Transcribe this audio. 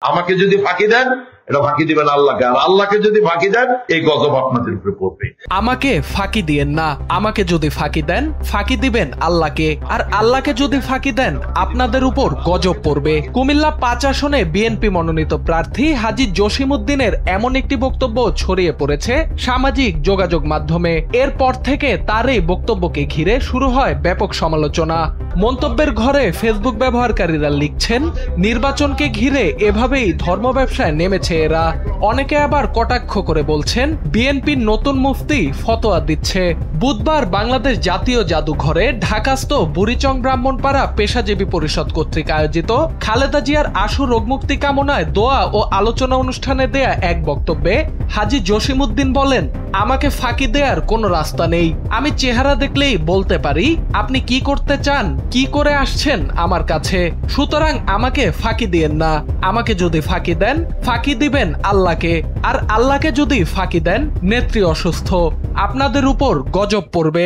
আমাকে যদি ফাঁকি দেন, এটা ফাঁকি দিবেন আল্লাহকে, আর আল্লাহকে যদি ফাঁকি দেন, এই গজব আপনাদের উপরে পড়বে। আমাকে ফাঁকি দিয়েন না, আমাকে যদি ফাঁকি দেন ফাঁকি দিবেন আল্লাহকে, আর আল্লাহকে যদি ফাঁকি দেন আপনাদের উপর গজব পড়বে। কুমিল্লা ৫ আসনে বিএনপি মনোনীত প্রার্থী হাজী জসিমউদ্দিনের এমন একটি বক্তব্য ছড়িয়ে পড়েছে সামাজিক যোগাযোগ মাধ্যমে। এরপর থেকে তার এই বক্তব্যকে ঘিরে শুরু হয় ব্যাপক সমালোচনা। মন্তব্যের ঘরে ফেসবুক ব্যবহারকারীরা লিখছেন, নির্বাচনকে ঘিরে এভাবেই ধর্ম ব্যবসায় নেমেছে এরা। অনেকে আবার কটাক্ষ করে বলছেন, বিএনপির নতুন মুফতি ফতোয়া দিচ্ছে। বুধবার বাংলাদেশ জাতীয় জাদুঘরে ঢাকাস্থ বুড়িচং ব্রাহ্মণপাড়া পেশাজীবী পরিষদ কর্তৃক আয়োজিত খালেদা জিয়ার আশু রোগমুক্তি কামনায় দোয়া ও আলোচনা অনুষ্ঠানে দেয়া এক বক্তব্যে হাজী জসিমউদ্দিন বলেন, আমাকে ফাঁকি দেওয়ার কোনো রাস্তা নেই। আমি চেহারা দেখলেই বলতে পারি আপনি কি করতে চান, কি করে আসছেন আমার কাছে। সুতরাং আমাকে ফাঁকি দিয়েন না। আমাকে যদি ফাঁকি দেন, ফাঁকি দিবেন আল্লাহকে, আর আল্লাহকে যদি ফাঁকি দেন, নেত্রী অসুস্থ, আপনাদের উপর গজব পড়বে।